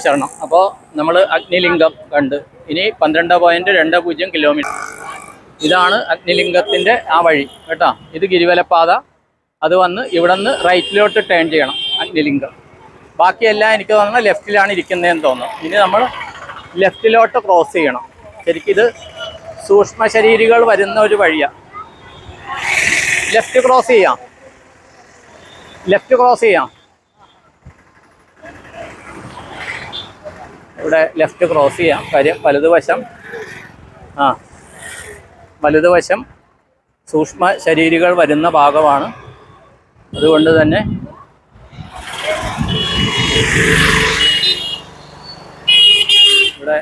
ശരണം. അപ്പോൾ നമ്മൾ അഗ്നിലിംഗം കണ്ട് ഇനി 12.20 കിലോമീറ്റർ. ഇതാണ് അഗ്നിലിംഗത്തിൻ്റെ ആ വഴി കേട്ടോ. ഇത് ഗിരിവലപ്പാത. അത് വന്ന് ഇവിടെ നിന്ന് റൈറ്റിലോട്ട് ടേൺ ചെയ്യണം അഗ്നിലിംഗം. ബാക്കിയെല്ലാം എനിക്ക് തോന്നുന്നത് ലെഫ്റ്റിലാണ് ഇരിക്കുന്നതെന്ന് തോന്നുന്നു. ഇനി നമ്മൾ ലെഫ്റ്റിലോട്ട് ക്രോസ് ചെയ്യണം. ശരിക്കിത് സൂക്ഷ്മ ശരീരികൾ വരുന്ന ഒരു വഴിയാണ്. ലെഫ്റ്റ് ക്രോസ് ചെയ്യാം, ലെഫ്റ്റ് ക്രോസ് ചെയ്യാം. ഇവിടെ ലെഫ്റ്റ് ക്രോസ് ചെയ്യാം. കാര്യം വലതുവശം സൂക്ഷ്മ ശരീരികൾ വരുന്ന ഭാഗമാണ്. അതുകൊണ്ട് തന്നെ ഇവിടെ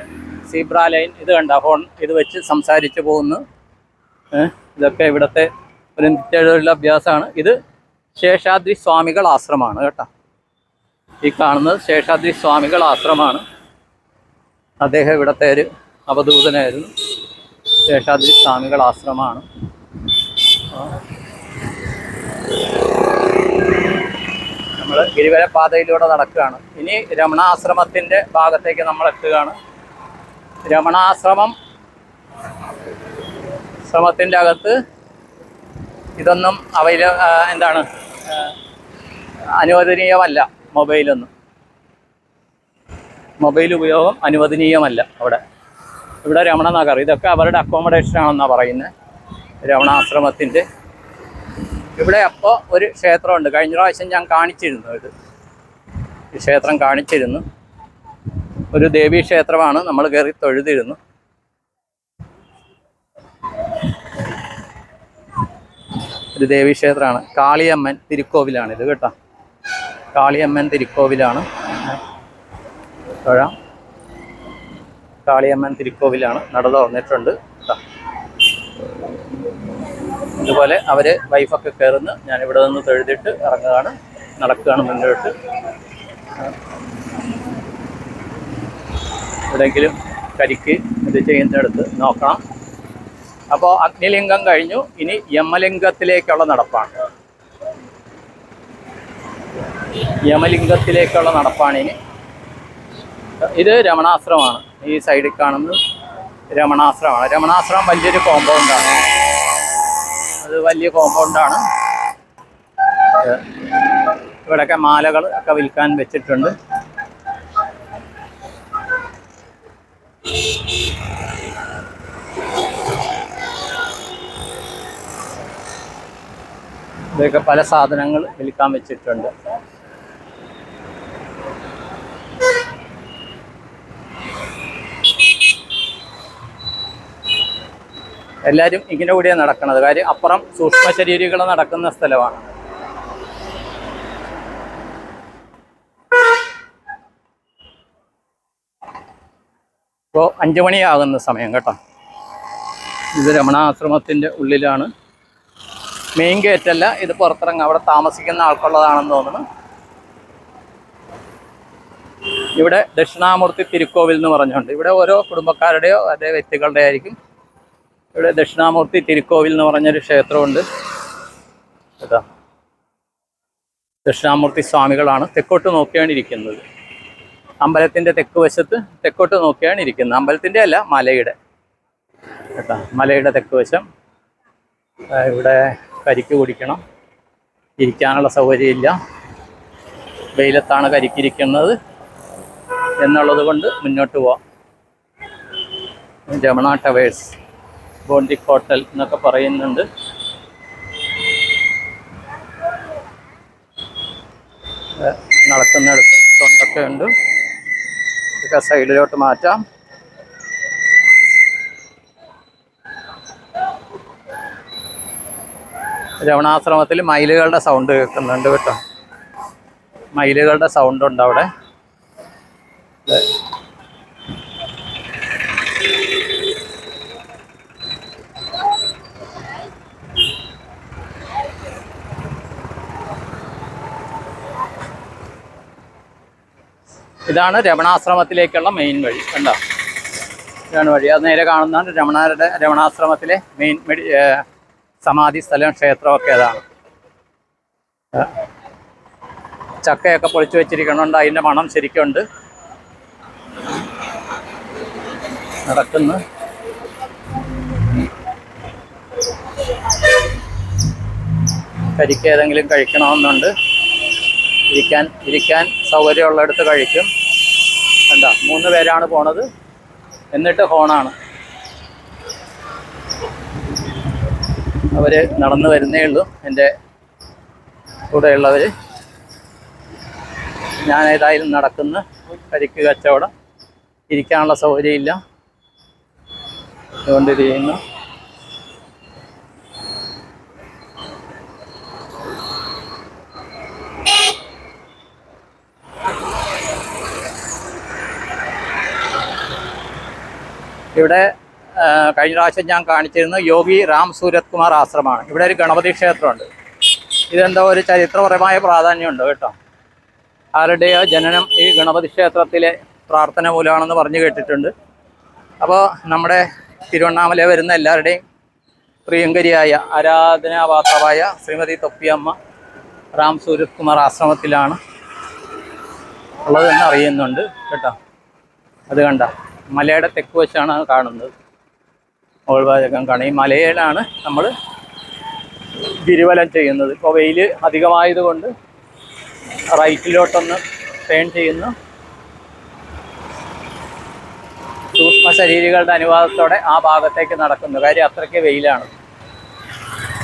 സീബ്ര ലൈൻ ഇത് കണ്ട ഫോൺ ഇത് വെച്ച് സംസാരിച്ച് പോകുന്നു. ഇതൊക്കെ ഇവിടുത്തെ ഒരു നിത്യമുള്ള അഭ്യാസമാണ്. ഇത് ശേഷാദ്രി സ്വാമികൾ ആശ്രമമാണ് കേട്ടോ. ഈ കാണുന്നത് ശേഷാദ്രി സ്വാമികൾ ആശ്രമമാണ്. അദ്ദേഹം ഇവിടുത്തെ ഒരു അവധൂതനായിരുന്നു. ശേഷാദ്രി സ്വാമികൾ ആശ്രമമാണ്. നമ്മൾ ഗിരിവലപ്പാതയിലൂടെ നടക്കുകയാണ്. ഇനി രമണാശ്രമത്തിൻ്റെ ഭാഗത്തേക്ക് നമ്മൾ എത്തുകയാണ്. ശ്രമത്തിൻ്റെ അകത്ത് ഇതൊന്നും അനുവദനീയമല്ല. മൊബൈൽ ഉപയോഗം അനുവദനീയമല്ല. ഇവിടെ രമണ നഗർ ഇതൊക്കെ അവരുടെ അക്കോമഡേഷൻ ആണെന്നാണ് പറയുന്നത്. രമണാശ്രമത്തിൻ്റെ ഇവിടെ അപ്പോൾ ഒരു ക്ഷേത്രമുണ്ട്. കഴിഞ്ഞ പ്രാവശ്യം ഞാൻ കാണിച്ചിരുന്നു. ഈ ക്ഷേത്രം കാണിച്ചിരുന്നു. ഒരു ദേവീ ക്ഷേത്രമാണ്. നമ്മൾ കയറി തൊഴുതിരുന്നു. ഒരു ദേവീ ക്ഷേത്രമാണ്. കാളിയമ്മൻ തിരുക്കോവിലാണ് ഇത് കേട്ടോ. കാളിയമ്മൻ തിരുക്കോവിലാണ്. തൊഴാം. കാളിയമ്മൻ തിരുക്കോവിലാണ്. നട തുറന്നിട്ടുണ്ട് കേട്ടോ. ഇതുപോലെ അവർ വൈഫൊക്കെ കയറുന്നു. ഞാനിവിടെ നിന്ന് തൊഴുതിട്ട് ഇറങ്ങുകയാണ്, നടക്കുകയാണ് മുന്നോട്ട്. എവിടെയെങ്കിലും കരിക്ക് ഇത് ചെയ്യുന്നിടത്ത് നോക്കണം. അപ്പോൾ അഗ്നിലിംഗം കഴിഞ്ഞു. ഇനി യമലിംഗത്തിലേക്കുള്ള നടപ്പാണ്. ഇനി ഇത് രമണാശ്രമമാണ്. ഈ സൈഡിൽ കാണുന്നത് രമണാശ്രമമാണ്. രമണാശ്രമം വലിയൊരു കോമ്പൗണ്ടാണ്. അത് വലിയ കോമ്പൗണ്ടാണ്. ഇവിടെയൊക്കെ മാലകൾ ഒക്കെ വിൽക്കാൻ വെച്ചിട്ടുണ്ട്. ഇതൊക്കെ പല സാധനങ്ങൾ വിൽക്കാൻ വെച്ചിട്ടുണ്ട്. എല്ലാവരും ഇങ്ങനെ കൂടിയാണ് നടക്കുന്നത്. കാര്യം അപ്പുറം സൂക്ഷ്മ ശരീരികൾ നടക്കുന്ന സ്ഥലമാണ്. ഇപ്പോൾ 5 മണിയാകുന്ന സമയം കേട്ടോ. ഇത് രമണാശ്രമത്തിൻ്റെ ഉള്ളിലാണ്. മെയിൻ ഗേറ്റല്ല, ഇത് പുറത്തിറങ്ങുക. അവിടെ താമസിക്കുന്ന ആൾക്കുള്ളതാണെന്ന് തോന്നുന്നു. ഇവിടെ ദക്ഷിണാമൂർത്തി തിരുക്കോവിൽ എന്ന് പറഞ്ഞുകൊണ്ട് ഇവിടെ ഓരോ കുടുംബക്കാരുടെയോ അതേ വ്യക്തികളുടെ ആയിരിക്കും. ഇവിടെ ദക്ഷിണാമൂർത്തി തിരുക്കോവിൽ എന്ന് പറഞ്ഞൊരു ക്ഷേത്രമുണ്ട് കേട്ടോ. ദക്ഷിണാമൂർത്തി സ്വാമികളാണ്. തെക്കോട്ട് നോക്കിയാണ് ഇരിക്കുന്നത്. അമ്പലത്തിൻ്റെ തെക്ക് വശത്ത് തെക്കോട്ട് നോക്കിയാണ് ഇരിക്കുന്നത്. അമ്പലത്തിൻ്റെ അല്ല, മലയുടെ കേട്ടോ. മലയുടെ തെക്ക് വശം. ഇവിടെ കരിക്ക് കുടിക്കണം. ഇരിക്കാനുള്ള സൗകര്യമില്ല. വെയിലത്താണ് കരിക്കിരിക്കുന്നത് എന്നുള്ളത് കൊണ്ട് മുന്നോട്ട് പോവാം. രമണ ടവേഴ്സ്, ബോണ്ടി ഹോട്ടൽ എന്നൊക്കെ പറയുന്നുണ്ട്. നടക്കുന്നിടത്ത് തൊണ്ടൊക്കെ ഉണ്ട്. ഇതൊക്കെ സൈഡിലോട്ട് മാറ്റാം. രമണാശ്രമത്തിൽ മയിലുകളുടെ സൗണ്ട് കേൾക്കുന്നുണ്ട് കേട്ടോ. മയിലുകളുടെ സൗണ്ട് ഉണ്ട് അവിടെ. ഇതാണ് രമണാശ്രമത്തിലേക്കുള്ള മെയിൻ വഴി കണ്ടോ. ഇതാണ് വഴി. അത് നേരെ കാണുന്നതാണ് രമണാശ്രമത്തിലെ മെയിൻ സമാധി സ്ഥലം, ക്ഷേത്രമൊക്കെ അതാണ്. ചക്കയൊക്കെ പൊളിച്ചു വെച്ചിരിക്കണുണ്ട്, അതിൻ്റെ മണം ശരിക്കുണ്ട്. നടക്കുന്നു. കരിക്ക് ഏതെങ്കിലും കഴിക്കണമെന്നുണ്ട്. ഇരിക്കാൻ സൗകര്യമുള്ളിടത്ത് കഴിക്കും. എന്താ 3 പേരാണ് പോണത്, എന്നിട്ട് ഹോണാണ്. അവർ നടന്നു വരുന്നേ ഉള്ളൂ, എൻ്റെ കൂടെയുള്ളവർ. ഞാൻ ഏതായാലും നടക്കുന്നു. കരിക്ക് കച്ചവടം, ഇരിക്കാനുള്ള സൗകര്യമില്ല, അതുകൊണ്ട് ഇത് ചെയ്യുന്നു. ഇവിടെ കഴിഞ്ഞ പ്രാവശ്യം ഞാൻ കാണിച്ചിരുന്നു യോഗി റാം സൂരത് കുമാർ ആശ്രമമാണ്. ഇവിടെ ഒരു ഗണപതി ക്ഷേത്രമുണ്ട്. ഇതെന്തോ ഒരു ചരിത്രപരമായ പ്രാധാന്യമുണ്ട് കേട്ടോ. ആരുടെയോ ജനനം ഈ ഗണപതി ക്ഷേത്രത്തിലെ പ്രാർത്ഥന മൂലമാണെന്ന് പറഞ്ഞു കേട്ടിട്ടുണ്ട്. അപ്പോൾ നമ്മുടെ തിരുവണ്ണാമല വരുന്ന എല്ലാവരുടെയും പ്രിയങ്കരിയായ ആരാധനാപാത്രമായ ശ്രീമതി തൊപ്പിയമ്മ റാം സൂരത് കുമാർ ആശ്രമത്തിലാണ് ഉള്ളതെന്ന് അറിയുന്നുണ്ട് കേട്ടോ. അത് കണ്ട മലയുടെ തെക്ക് വശമാണ് കാണുന്നത്. മുകൾഭാഗം കാണും. ഈ മലയിലാണ് നമ്മൾ ഗിരിവലം ചെയ്യുന്നത്. ഇപ്പോൾ വെയിൽ അധികമായതുകൊണ്ട് റൈറ്റിലോട്ടൊന്ന് ടേൺ ചെയ്യുന്നു. സൂക്ഷ്മ ശരീരികളുടെ അനുവാദത്തോടെ ആ ഭാഗത്തേക്ക് നടക്കുന്നു. കാര്യം അത്രയ്ക്ക് വെയിലാണ്,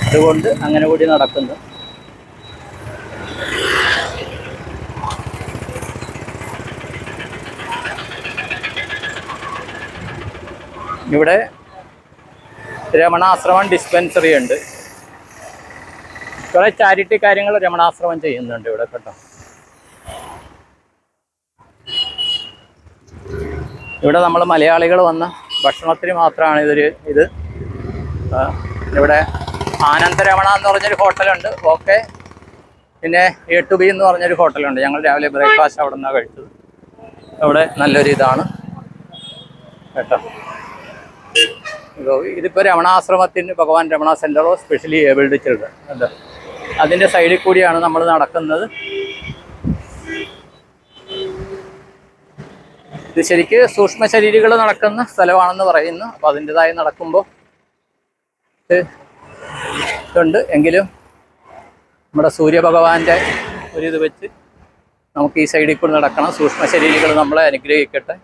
അതുകൊണ്ട് അങ്ങനെ കൂടി നടക്കുന്നു. ഇവിടെ രമണാശ്രമം ഡിസ്പെൻസറി ഉണ്ട്. കുറേ ചാരിറ്റി കാര്യങ്ങൾ രമണാശ്രമം ചെയ്യുന്നുണ്ട് ഇവിടെ കേട്ടോ. ഇവിടെ നമ്മൾ മലയാളികൾ വന്ന ഭക്ഷണത്തിന് മാത്രമാണ് ഇത് ഇവിടെ ആനന്ദരമണ എന്ന് പറഞ്ഞൊരു ഹോട്ടലുണ്ട്. ഓക്കെ, പിന്നെ A to B എന്ന് പറഞ്ഞൊരു ഹോട്ടലുണ്ട്. ഞങ്ങൾ രാവിലെ ബ്രേക്ക്ഫാസ്റ്റ് അവിടെ നിന്നാണ് കഴിച്ചത്. അവിടെ നല്ലൊരു ഇതാണ് കേട്ടോ. ഇതിപ്പോൾ രമണാശ്രമത്തിന് ഭഗവാൻ Ramana centre of specially abled children അല്ലേ, അതിൻ്റെ സൈഡിൽ കൂടിയാണ് നമ്മൾ നടക്കുന്നത്. ഇത് ശരിക്ക് സൂക്ഷ്മ ശരീരികൾ നടക്കുന്ന സ്ഥലമാണെന്ന് പറയുന്നു. അപ്പോൾ അതിൻ്റെതായി നടക്കുമ്പോൾ ഇതുണ്ട്. എങ്കിലും നമ്മുടെ സൂര്യഭഗവാന്റെ ഒരിത് വെച്ച് നമുക്ക് ഈ സൈഡിൽ കൂടി നടക്കണം. സൂക്ഷ്മ ശരീരികൾ നമ്മളെ അനുഗ്രഹിക്കട്ടെ.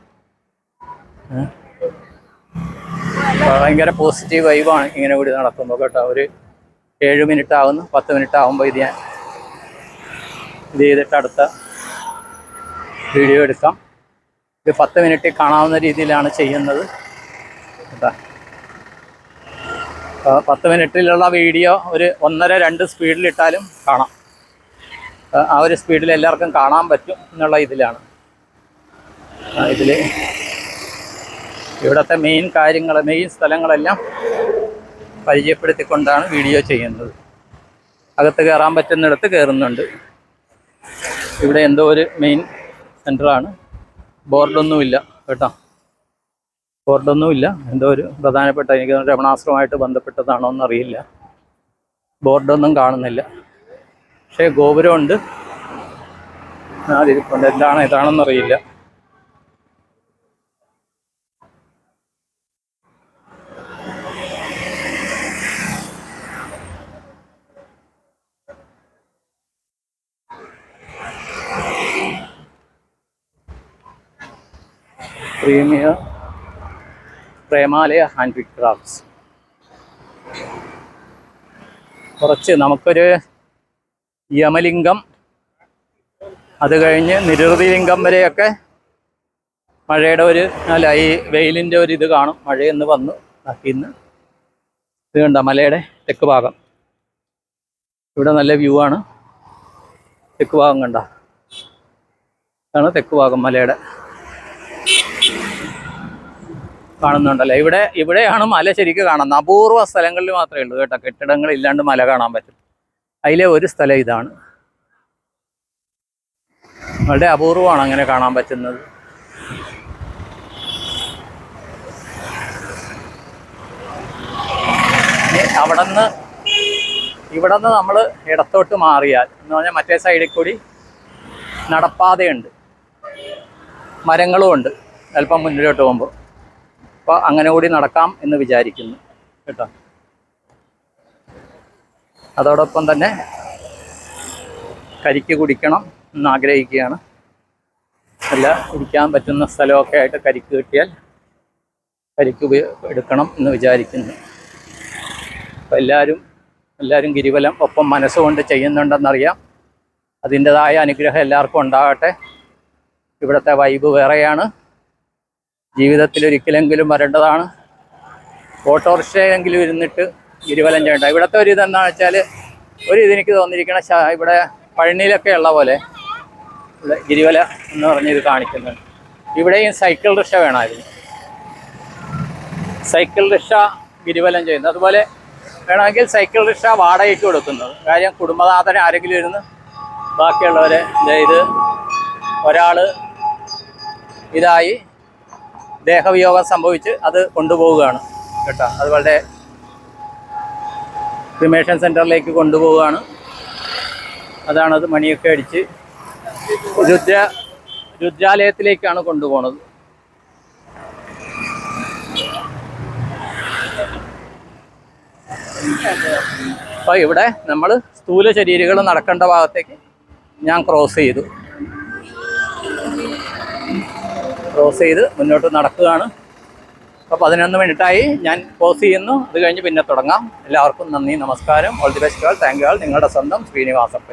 ഭയങ്കര പോസിറ്റീവ് വൈബാണ് ഇങ്ങനെ കൂടി നടക്കുമ്പോൾ കേട്ടോ. ഒരു 7 മിനിറ്റ് ആകുന്നു. 10 മിനിറ്റ് ആകുമ്പോൾ ഇത് ചെയ്തിട്ട് അടുത്ത വീഡിയോ എടുക്കാം. ഇത് 10 മിനിറ്റിൽ കാണാവുന്ന രീതിയിലാണ് ചെയ്യുന്നത് കേട്ടോ. 10 മിനിറ്റിലുള്ള വീഡിയോ ഒരു 1.5-2 സ്പീഡിലിട്ടാലും കാണാം. ആ ഒരു സ്പീഡിൽ എല്ലാവർക്കും കാണാൻ പറ്റും എന്നുള്ള ഇതിലാണ്. ഇവിടുത്തെ മെയിൻ സ്ഥലങ്ങളെല്ലാം പരിചയപ്പെടുത്തിക്കൊണ്ടാണ് വീഡിയോ ചെയ്യുന്നത്. അകത്ത് കയറാൻ പറ്റുന്നിടത്ത് കയറുന്നുണ്ട്. ഇവിടെ എന്തോ ഒരു മെയിൻ സെൻ്ററാണ്. ബോർഡൊന്നുമില്ല കേട്ടോ, ബോർഡൊന്നുമില്ല. എന്തോ ഒരു പ്രധാനപ്പെട്ട, എനിക്ക് രമണാശ്രമമായിട്ട് ബന്ധപ്പെട്ടതാണോ എന്നറിയില്ല. ബോർഡൊന്നും കാണുന്നില്ല. പക്ഷേ ഗോപുരമുണ്ട്, അതിരിപ്പുണ്ട്. ഇതാണെന്നറിയില്ല. Premier പ്രേമാലയ handicrafts. കുറച്ച് നമുക്കൊരു യമലിംഗം, അത് കഴിഞ്ഞ് നിരുതിലിംഗം വരെയൊക്കെ മഴയുടെ ഈ വെയിലിൻ്റെ ഒരു ഇത് കാണും. മഴയെന്ന് വന്നു ഇന്ന്. ഇത് കണ്ട മലയുടെ തെക്ക് ഭാഗം. ഇവിടെ നല്ല വ്യൂ ആണ്. തെക്ക് ഭാഗം കണ്ട, ഇതാണ് തെക്ക് ഭാഗം മലയുടെ. കാണുന്നുണ്ടല്ലോ. ഇവിടെയാണ് മല ശരിക്കും കാണുന്നത്. അപൂർവ സ്ഥലങ്ങളിൽ മാത്രമേ ഉള്ളൂ കേട്ടോ കെട്ടിടങ്ങൾ ഇല്ലാണ്ട് മല കാണാൻ പറ്റും. അതിലെ ഒരു സ്ഥലം ഇതാണ്. വളരെ അപൂർവമാണ് അങ്ങനെ കാണാൻ പറ്റുന്നത്. ഇവിടെ നിന്ന് നമ്മൾ ഇടത്തോട്ട് മാറിയാൽ എന്ന് പറഞ്ഞാൽ മറ്റേ സൈഡിൽ കൂടി നടപ്പാതയുണ്ട്, മരങ്ങളും ഉണ്ട് അല്പം മുന്നിലോട്ട് പോകുമ്പോൾ. അപ്പോൾ അങ്ങനെ കൂടി നടക്കാം എന്ന് വിചാരിക്കുന്നു കേട്ടോ. അതോടൊപ്പം തന്നെ കരിക്ക് കുടിക്കണം എന്ന് ആഗ്രഹിക്കുകയാണ്. അല്ല, കുടിക്കാൻ പറ്റുന്ന സ്ഥലമൊക്കെ ആയിട്ട് കരിക്ക് കിട്ടിയാൽ കരിക്ക് എടുക്കണം എന്ന് വിചാരിക്കുന്നു. അപ്പോൾ എല്ലാവരും ഗിരിവലം ഒപ്പം മനസ്സുകൊണ്ട് ചെയ്യുന്നുണ്ടെന്നറിയാം. അതിൻ്റെതായ അനുഗ്രഹം എല്ലാവർക്കും ഉണ്ടാകട്ടെ. ഇവിടുത്തെ വൈബ് വേറെയാണ്. ജീവിതത്തിൽ ഒരിക്കലെങ്കിലും വരേണ്ടതാണ്. ഓട്ടോറിക്ഷയെങ്കിലും ഇരുന്നിട്ട് ഗിരിവലം ചെയ്യേണ്ട. ഇവിടുത്തെ ഒരു ഇതെന്താണെന്ന് വെച്ചാൽ, ഇതെനിക്ക് തോന്നിയിരിക്കണം, ഇവിടെ പഴനിയിലൊക്കെ ഉള്ള പോലെ ഇവിടെ ഗിരിവല എന്ന് പറഞ്ഞത് കാണിക്കുന്നുണ്ട്. ഇവിടെയും സൈക്കിൾ റിക്ഷ വേണമായിരുന്നു. സൈക്കിൾ റിക്ഷ ഗിരിവലം ചെയ്യുന്നത്. അതുപോലെ വേണമെങ്കിൽ സൈക്കിൾ റിക്ഷ വാടകയ്ക്ക് കൊടുക്കുന്നത്. കാര്യം കുടുംബനാഥനെ ആരെങ്കിലും ഇരുന്ന് ബാക്കിയുള്ളവരെ ഇത് ഒരാൾ ഇതായി ദേഹവിയോഗം സംഭവിച്ച് അത് കൊണ്ടുപോവുകയാണ് കേട്ടോ. അത് വളരെ ക്രിമേഷൻ സെൻറ്ററിലേക്ക് കൊണ്ടുപോവുകയാണ്. അതാണത് മണിയൊക്കെ അടിച്ച് രുദ്രാലയത്തിലേക്കാണ് കൊണ്ടുപോകുന്നത്. അപ്പോൾ ഇവിടെ നമ്മൾ സ്ഥൂല ശരീരങ്ങൾ നടക്കേണ്ട ഭാഗത്തേക്ക് ഞാൻ ക്രോസ് ചെയ്ത് മുന്നോട്ട് നടക്കുകയാണ്. അപ്പോൾ 11 മിനിറ്റായി ഞാൻ ക്രോസ് ചെയ്യുന്നു. അത് കഴിഞ്ഞ് പിന്നെ തുടങ്ങാം. എല്ലാവർക്കും നന്ദി, നമസ്കാരം. All the best. Thank you all. നിങ്ങളുടെ സ്വന്തം ശ്രീനിവാസപ്പൻ.